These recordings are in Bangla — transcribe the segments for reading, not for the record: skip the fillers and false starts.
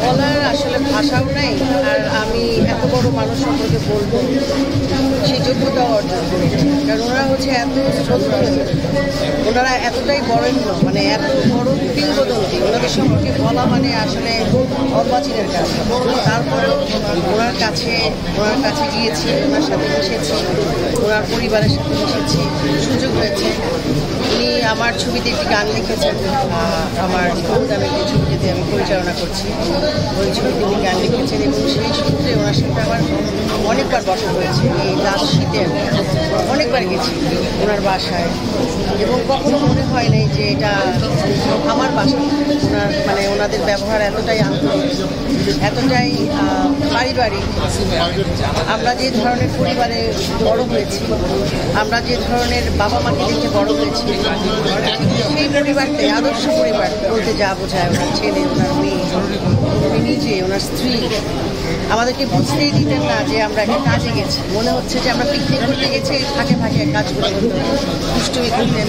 বলার আসলে ভাষাও নাই, আর আমি এত বড় মানুষ সম্পর্কে বলবো সেই যোগ্যতাও অর্জন করেছি। কারণ ওনারা হচ্ছে এত শ্রদ্ধেয়, ওনারা এতটাই বরেণ্য, মানে এত বড় কিংবদন্তি, ওনাদের সম্পর্কে বলা মানে আসলে অর্বাচীনের কাজ। তারপরেও ওনার কাছে গিয়েছি, ওনার সাথে মিশেছি, ওনার পরিবারের সাথে মিশেছি, সুযোগ হয়েছে। উনি আমার ছবিতে একটি গান লিখেছেন, আমার নামে যে ছবিটিতে আমি পরিচালনা করছি, ওই ছবিতে উনি গান লিখেছেন, এবং সেই সূত্রে ওনার সাথে আমার অনেকবার বসা হয়েছে। এই লাস্ট শীতে অনেকবার গেছি ওনার বাসায়, এবং কখনো মনে হয় নাই যে এটা আমার বাসা। মানে ওনাদের ব্যবহার এতটাই আন্তরিক, এতটাই পারিবারিক। আমরা যে ধরনের পরিবারে বড় হয়েছি, আমরা যে ধরনের বাবা মাকে দেখে বড় হয়েছি, সেই পরিবারকে আদর্শ পরিবার বলতে যা বোঝায়, ওনার ছেলে, ওনার মেয়ে, উনি নিজে, ওনার স্ত্রী আমাদেরকে বুঝতেই দিতেন না যে আমরা একটা কাজে গেছি। মনে হচ্ছে যে আমরা পিকনিক করতে গেছি, ফাঁকে ফাঁকে কাজগুলো করতেন, দুষ্টুমি করতেন,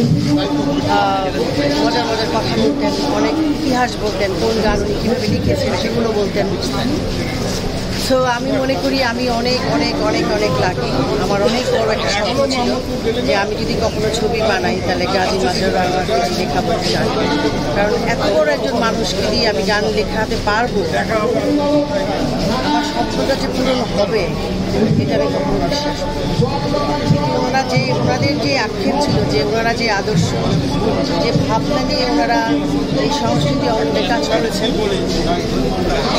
মজার মজার কথা বলতেন, অনেক ইতিহাস বলতেন, কোন গান উনি কীভাবে লিখেছেন সেগুলো বলতেন। সো আমি মনে করি আমি অনেক অনেক অনেক অনেক লাকি। আমার অনেক বড় একটা স্বপ্ন ছিল যে আমি যদি কখনো ছবি বানাই তাহলে গাজী মাজহারুল আনোয়ারকে লেখা বলতে চাই। কারণ এত বড় একজন মানুষকে দিয়ে আমি গান লেখাতে পারবো, আমার স্বপ্নটা যে পূরণ হবে এটা আমি কখনো বিশ্বাস করি। ওনাদের যে আক্ষেপ ছিল, যে ওনারা যে আদর্শ, যে ভাবনা নিয়ে ওনারা এই সংস্কৃতি অঙ্গনে কাজ করেছেন,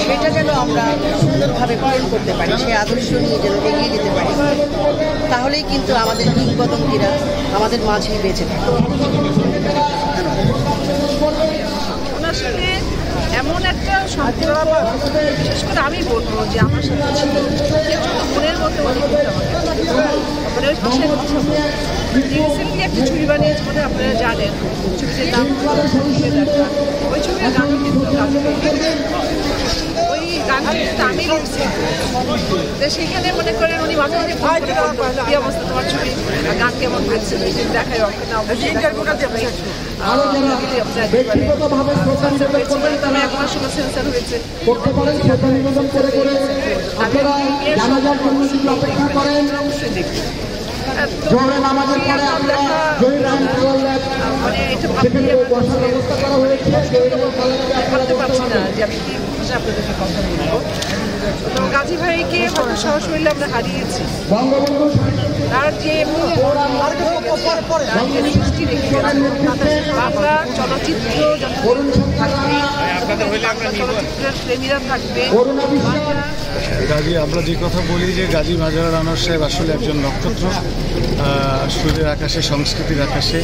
সেটা যেন আমরা সুন্দরভাবে পূরণ করতে পারি, সেই আদর্শ নিয়ে যেন এগিয়ে যেতে পারি, তাহলেই কিন্তু আমাদের কিংবদন্তিরা আমাদের মাঝেই বেঁচে থাকে। ওনার সাথে এমন একটা সম্পর্ক, বিশেষ করে আমি বলবো যে আমার সাথে ছিল মনের মতো মনে করতে আমাকে রিসেন্টলি একটা ছবি বানিয়েছে, মানে আপনারা জানেন ছবিটির নাম ওই ছবির গানও কিন্তু ওই গানটা কিন্তু আমি লিখছি। তো সেইখানে মনে করেন উনি মাঝে মাঝে কি অবস্থা তোমার ছবি, গান কেমন লাগছে দেখায়, অবশ্যই তবে এক মাস সময় সেন্সার হয়েছে। অবশ্যই দেখি মানে এটা ভাবতে পারছি না যে আমি কি ভাষা আপনাদেরকে কথা বলবো। তো গাজী ভাইকে সাহস মিললে আমরা হারিয়েছি। তার যে সৃষ্টি রেখে বাংলা চলচ্চিত্র চলচ্চিত্রের প্রেমীরা থাকবে। গাজী, আমরা যে কথা বলি যে গাজী মাজহারুল আনোয়ার সাহেব আসলে একজন নক্ষত্র, সুরের আকাশে, সংস্কৃতির আকাশে,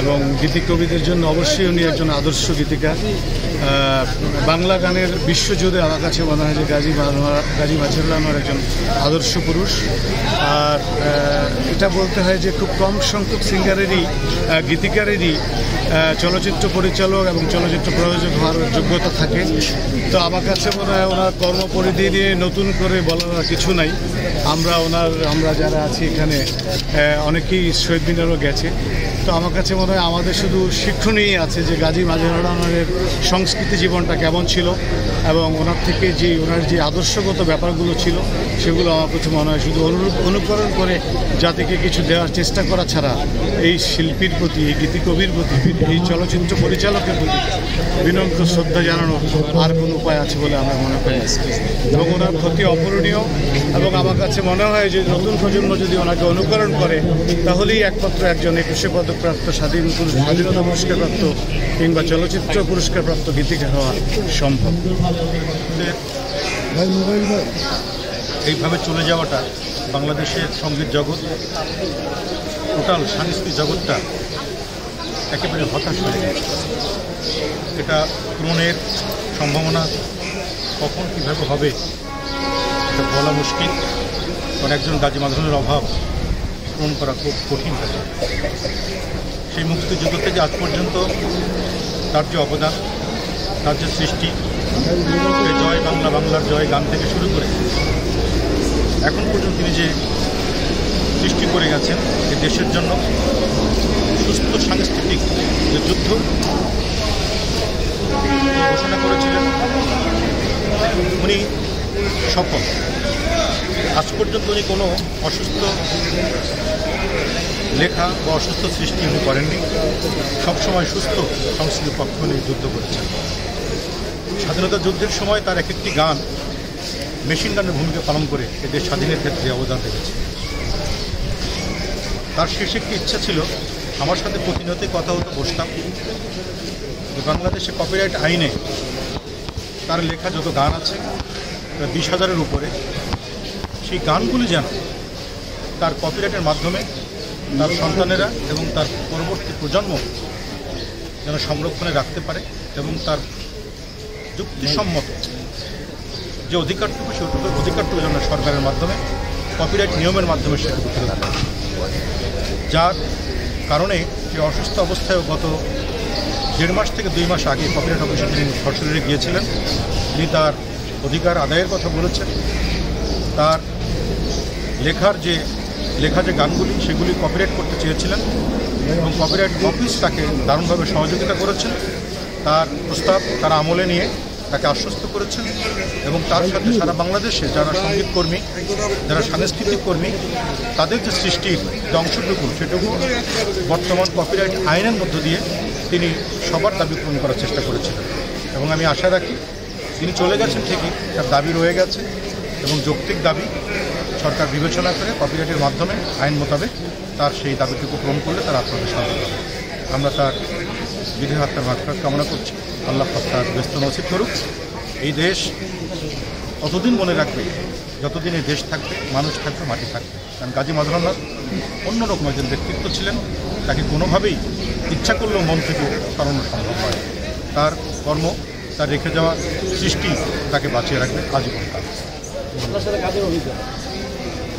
এবং গীতিক কবিদের জন্য অবশ্যই উনি একজন আদর্শ গীতিকার। বাংলা গানের বিশ্বজুড়ে আমার কাছে মনে হয় যে গাজী মাজহারুল আনোয়ার একজন আদর্শ পুরুষ। আর এটা বলতে হয় যে খুব কম সংখ্যক সিঙ্গারেরই, গীতিকারেরই চলচ্চিত্র পরিচালক এবং চলচ্চিত্র প্রযোজক হওয়ার যোগ্যতা থাকে। তো আমার কাছে মনে হয় ওনার কর্মপরিধি নিয়ে নতুন করে বলার কিছু নাই। আমরা যারা আছি এখানে অনেকেই শহীদ মিনারও গেছে। তো আমার কাছে মনে হয় আমাদের শুধু শিক্ষণীয় আছে যে গাজী মাজহারুল আনোয়ারের সংস্কৃতি জীবনটা কেমন ছিল, এবং ওনার থেকে ওনার যে আদর্শগত ব্যাপারগুলো ছিল সেগুলো আমার কাছে মনে হয় শুধু অনুকরণ করে জাতিকে কিছু দেওয়ার চেষ্টা করা ছাড়া এই শিল্পীর প্রতি, এই গীতিকবির প্রতি, এই চলচ্চিত্র পরিচালকের প্রতি বিনম্র শ্রদ্ধা জানানোর আর কোনো উপায় আছে বলে আমরা মনে করি। এবং ওনার ক্ষতি অপূরণীয়, এবং আমার কাছে মনে হয় যে নতুন প্রজন্ম যদি ওনাকে অনুকরণ করে তাহলেই একমাত্র একজন 21শে পদকপ্রাপ্ত স্বাধীনতা পুরস্কারপ্রাপ্ত কিংবা চলচ্চিত্র পুরস্কারপ্রাপ্ত গীতিকার হওয়া সম্ভব। এইভাবে চলে যাওয়াটা বাংলাদেশের সঙ্গীত জগৎ, টোটাল সাংস্কৃতিক জগৎটা একেবারে হতাশ হয়ে গেছে। এটা পূরণের সম্ভাবনা কখন কীভাবে হবে এটা বলা মুশকিল, কারণ একজন গাজী মাজহারুলের অভাব পূরণ করা খুব কঠিন হয়ে যায়। সেই মুক্তিযুদ্ধ থেকে আজ পর্যন্ত তার যে অবদান, তার যে সৃষ্টি, জয় বাংলা, বাংলার জয় গান থেকে শুরু করে এখন পর্যন্ত তিনি যে সৃষ্টি করে গেছেন এই দেশের জন্য, সুস্থ সাংস্কৃতিক যে যুদ্ধ ঘোষণা করেছিলেন উনি সফল। আজ পর্যন্ত উনি কোনো অসুস্থ লেখা বা অসুস্থ সৃষ্টি উনি করেননি। সবসময় সুস্থ সংস্কৃতির পক্ষে উনি যুদ্ধ করেছেন। স্বাধীনতা যুদ্ধের সময় তার এক একটি গান মেশিন গানের ভূমিকা পালন করে এদের স্বাধীনের ক্ষেত্রে অবদান রেখেছে। তার শেষ একটি ইচ্ছা ছিল, আমার সাথে প্রতিনিয়তই কথা হতো, বসতাম, যে বাংলাদেশে কপিরাইট আইনে তার লেখা যত গান আছে 20,000-এর উপরে, সেই গানগুলি যেন তার কপিরাইটের মাধ্যমে তার সন্তানেরা এবং তার পরবর্তী প্রজন্ম যেন সংরক্ষণে রাখতে পারে এবং তার যুক্তিসম্মত যে অধিকারটুকু সেই অধিকারটুকু যেন সরকারের মাধ্যমে কপিরাইট নিয়মের মাধ্যমে সেটুকু তুলে ধরা, যার কারণে যে অসুস্থ অবস্থায় গত 1.5 মাস থেকে 2 মাস আগে কপিরাইট অফিসে তিনি সশরীরে গিয়েছিলেন। তিনি তার অধিকার আদায়ের কথা বলেছেন। তার লেখা যে গানগুলি সেগুলি কপিরাইট করতে চেয়েছিলেন এবং কপিরাইট অফিস তাকে দারুণভাবে সহযোগিতা করেছেন। তার প্রস্তাব তারা আমলে নিয়ে তাকে আশ্বস্ত করেছেন এবং তার সাথে সারা বাংলাদেশে যারা সঙ্গীতকর্মী, যারা সাংস্কৃতিক কর্মী, তাদের যে সৃষ্টির যে অংশটুকু সেটুকু বর্তমান কপিরাইট আইনের মধ্য দিয়ে তিনি সবার দাবি পূরণ করার চেষ্টা করেছিলেন। এবং আমি আশা রাখি তিনি চলে গেছেন ঠিকই, তার দাবি রয়ে গেছে এবং যৌক্তিক দাবি সরকার বিবেচনা করে কপিরাইটের মাধ্যমে আইন মোতাবেক তার সেই দাবিটুকু পূরণ করলে তার আত্মহত্যা সম্ভব হবে। আমরা তার বিদেহ আত্মার মাগফিরাত কামনা করছি। আল্লাহ পাক তার ব্যস্ত নসিব করুক। এই দেশ ততদিন মনে রাখবে যতদিন এই দেশ থাকবে, মানুষ থাকবে, মাটি থাকবে। কারণ গাজী মাজহারুল আনোয়ার অন্যরকম একজন ব্যক্তিত্ব ছিলেন। তাকে কোনোভাবেই ইচ্ছা করলেও মন থেকে সরানো সম্ভব নয়। তার কর্ম, তার রেখে যাওয়া সৃষ্টি তাকে বাঁচিয়ে রাখবে আজীবনকাল।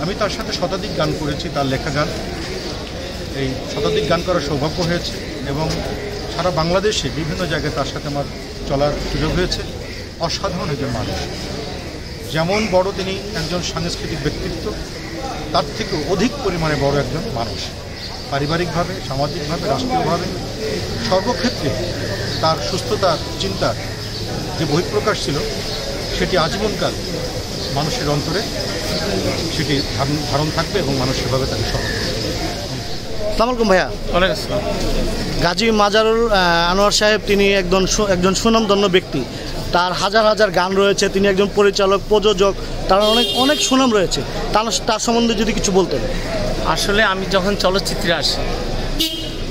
আমি তার সাথে শতাধিক গান করেছি, তার লেখা গান। এই শতাধিক গান করার সৌভাগ্য হয়েছে এবং সারা বাংলাদেশে বিভিন্ন জায়গায় তার সাথে আমার চলার সুযোগ হয়েছে। অসাধারণ একজন মানুষ, যেমন বড় তিনি একজন সাংস্কৃতিক ব্যক্তিত্ব, তার থেকে অধিক পরিমাণে বড় একজন মানুষ। পারিবারিকভাবে, সামাজিকভাবে, রাষ্ট্রীয়ভাবে সর্বক্ষেত্রে তার সুস্থতার চিন্তার যে বহিঃপ্রকাশ ছিল সেটি আজীবনকাল মানুষের অন্তরে সেটি ধারণ থাকবে এবং মানুষ সেভাবে তাকে স্মরণ করবে। আসসালামু আলাইকুম ভাইয়া। ওয়ালাইকুম আসসালাম। গাজী মাজহারুল আনোয়ার সাহেব তিনি একজন সুনামধন্য ব্যক্তি। তার হাজার হাজার গান রয়েছে। তিনি একজন পরিচালক, প্রযোজক, তার অনেক সুনাম রয়েছে। তার সম্বন্ধে যদি কিছু বলতেন। আসলে আমি যখন চলচ্চিত্রে আসি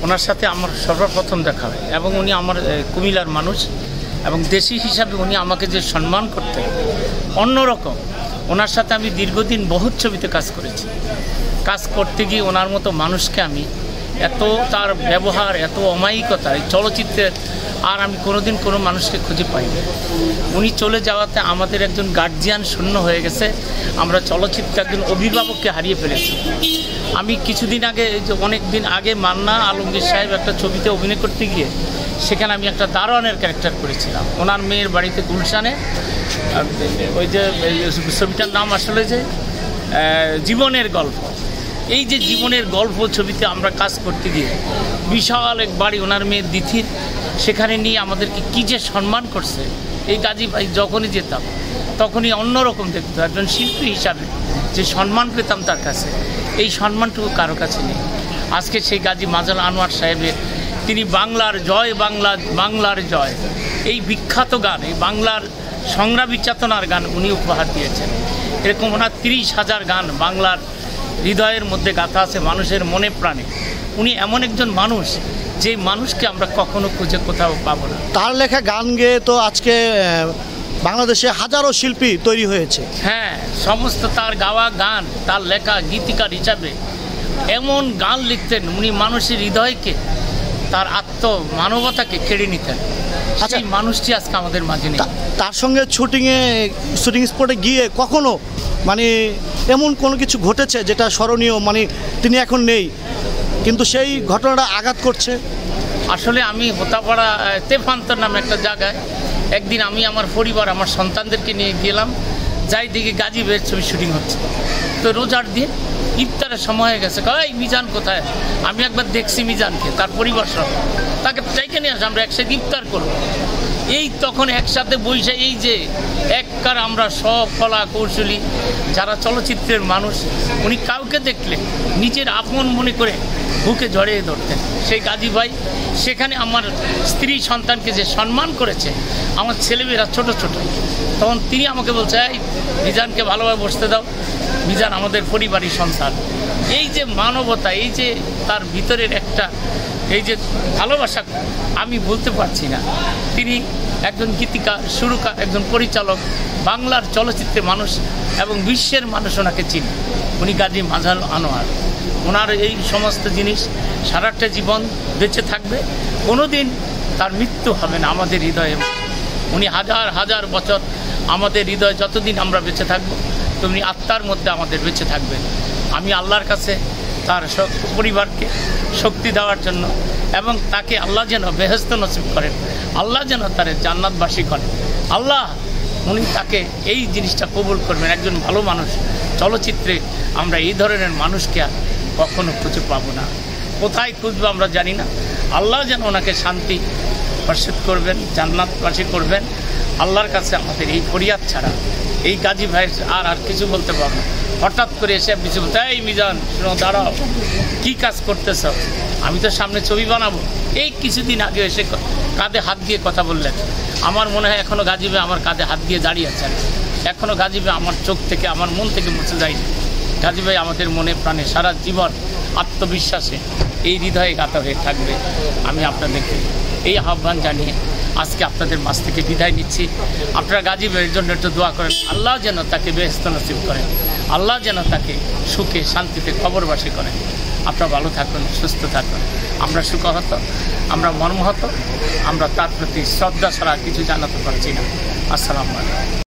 ওনার সাথে আমার সর্বপ্রথম দেখা হয় এবং উনি আমার কুমিল্লার মানুষ এবং দেশি হিসাবে উনি আমাকে যে সম্মান করতেন অন্যরকম। ওনার সাথে আমি দীর্ঘদিন বহুত ছবিতে কাজ করেছি। কাজ করতে গিয়ে ওনার মতো মানুষকে আমি এত তার ব্যবহার, এত অমায়িকতা এই চলচ্চিত্রের আর আমি কোনোদিন কোনো মানুষকে খুঁজে পাইনি। উনি চলে যাওয়াতে আমাদের একজন গার্জিয়ান শূন্য হয়ে গেছে। আমরা চলচ্চিত্রে একজন অভিভাবককে হারিয়ে ফেলেছি। আমি কিছুদিন আগে, অনেক দিন আগে মান্না আলমগীর সাহেব একটা ছবিতে অভিনয় করতে গিয়ে সেখানে আমি একটা দারোয়ানের ক্যারেক্টার করেছিলাম। ওনার মেয়ের বাড়িতে গুলশানে, ওই যে ছবিটার নাম আসলে যে জীবনের গল্প। এই যে জীবনের গল্প ছবিতে আমরা কাজ করতে গিয়ে বিশাল এক বাড়ি ওনার মেয়ের দিথির, সেখানে নিয়ে আমাদেরকে কী যে সম্মান করছে। এই গাজী ভাই যখনই যেতাম তখনই অন্যরকম দেখতো। একজন শিল্পী হিসাবে যে সম্মান পেতাম তার কাছে, এই সম্মানটুকু কারো কাছে নেই। আজকে সেই গাজী মাজহারুল আনোয়ার সাহেবের তিনি বাংলার জয়, বাংলার জয়, এই বিখ্যাত গান, এই বাংলার সংগ্রামী চেতনার গান উনি উপহার দিয়েছেন। এরকম ওনার 30,000 গান বাংলার হৃদয়ের মধ্যে গাঁথা আছে, মানুষের মনে প্রাণে। উনি এমন একজন মানুষ যে মানুষকে আমরা কখনো খুঁজে কোথাও পাবো না। তার লেখা গান গেয়ে তো আজকে বাংলাদেশে হাজারো শিল্পী তৈরি হয়েছে। হ্যাঁ, সমস্ত তার গাওয়া গান, তার লেখা গীতিকার হিসাবে এমন গান লিখতেন উনি মানুষের হৃদয়কে, তার মানবতাকে কেড়ে নিতেন। সেই মানুষটি আজকে আমাদের মাঝে নেই। তার সঙ্গে শুটিং স্পটে গিয়ে কখনো মানে এমন কোনো কিছু ঘটেছে যেটা স্মরণীয়, মানে তিনি এখন নেই কিন্তু সেই ঘটনাটা আঘাত করছে? আসলে আমি হোতাপাড়া তেফান্তর নামে একটা জায়গায় একদিন আমি আমার পরিবার, আমার সন্তানদেরকে নিয়ে গেলাম, যাই দিকে গাজী ভাইয়ের ছবি শুটিং হচ্ছে। তো রোজার দিন ইফতারের সময় হয়ে গেছে। এই মিজান কোথায়? আমি একবার দেখছি মিজানকে, তার পরিবার সহ, তাকে চাইকে নিয়ে আসে, আমরা একসাথে ইফতার করবো। এই তখন একসাথে বসে এই যে এককার আমরা সব কলা কৌশলী যারা চলচ্চিত্রের মানুষ, উনি কাউকে দেখলে নিজের আপন মনে করে বুকে জড়িয়ে ধরতেন। সেই গাজী ভাই সেখানে আমার স্ত্রী সন্তানকে যে সম্মান করেছে, আমার ছেলেমেয়েরা ছোট ছোট, তখন তিনি আমাকে বলছে, এই মিজানকে ভালোভাবে বসতে দাও, মিজান আমাদের পরিবারের সন্তান। এই যে মানবতা, এই যে তার ভিতরের একটা এই যে ভালোবাসা, আমি বলতে পারছি না। তিনি একজন গীতিকার, সুরকার, একজন পরিচালক, বাংলার চলচ্চিত্রের মানুষ এবং বিশ্বের মানুষ ওনাকে চিনি। উনি গাজী মাজারুল আনোয়ার। ওনার এই সমস্ত জিনিস সারাটা জীবন বেঁচে থাকবে, কোনো দিন তার মৃত্যু হবে না আমাদের হৃদয়ে। উনি হাজার হাজার বছর আমাদের হৃদয়ে যতদিন আমরা বেঁচে থাকবো, তেমনি আত্মার মধ্যে আমাদের বেঁচে থাকবে। আমি আল্লাহর কাছে তার পরিবারকে শক্তি দেওয়ার জন্য এবং তাকে আল্লাহ যেন বেহেশত নসিব করেন, আল্লাহ যেন তার জান্নাতবাসী করেন, আল্লাহ উনি তাকে এই জিনিসটা কবুল করবেন। একজন ভালো মানুষ, চলচ্চিত্রে আমরা এই ধরনের মানুষকে আর কখনো খুঁজে পাবো না, কোথায় খুঁজবো আমরা জানি না। আল্লাহ যেন ওনাকে শান্তি প্রসাদ করবেন, জান্নাতবাসী করবেন। আল্লাহর কাছে আমাদের এই ফরিয়াদ ছাড়া এই গাজী ভাইয়ের আর কিছু বলতে পারবো না। হঠাৎ করে এসে কিছু বলতে, এই মিজান শোনো, দাঁড়াও, কী কাজ করতেছ? আমি তো সামনে ছবি বানাবো। এই কিছুদিন আগে এসে কাঁধে হাত দিয়ে কথা বললেন। আমার মনে হয় এখনও গাজী ভাই আমার কাঁধে হাত দিয়ে দাঁড়িয়ে আছেন, এখনও গাজী ভাই আমার চোখ থেকে, আমার মন থেকে মুছে যায়নি। গাজী ভাই আমাদের মনে প্রাণে সারা জীবন আত্মবিশ্বাসে এই হৃদয়ে গাঁথা হয়ে থাকবে। আমি আপনাদেরকে এই আহ্বান জানিয়ে আজকে আপনাদের মাঝ থেকে বিদায় নিচ্ছি। আপনারা গাজী ভাইয়ের জন্য একটু দোয়া করেন, আল্লাহ যেন তাকে বেহেশত নসিব করেন, আল্লাহ যেন তাকে সুখে শান্তিতে কবরবাসী করেন। আপনারা ভালো থাকুন, সুস্থ থাকুন। আমরা সুখহত, আমরা মর্মহত, আমরা তার প্রতি শ্রদ্ধা ছাড়া কিছু জানাতে পারছি না। আসসালামু আলাইকুম।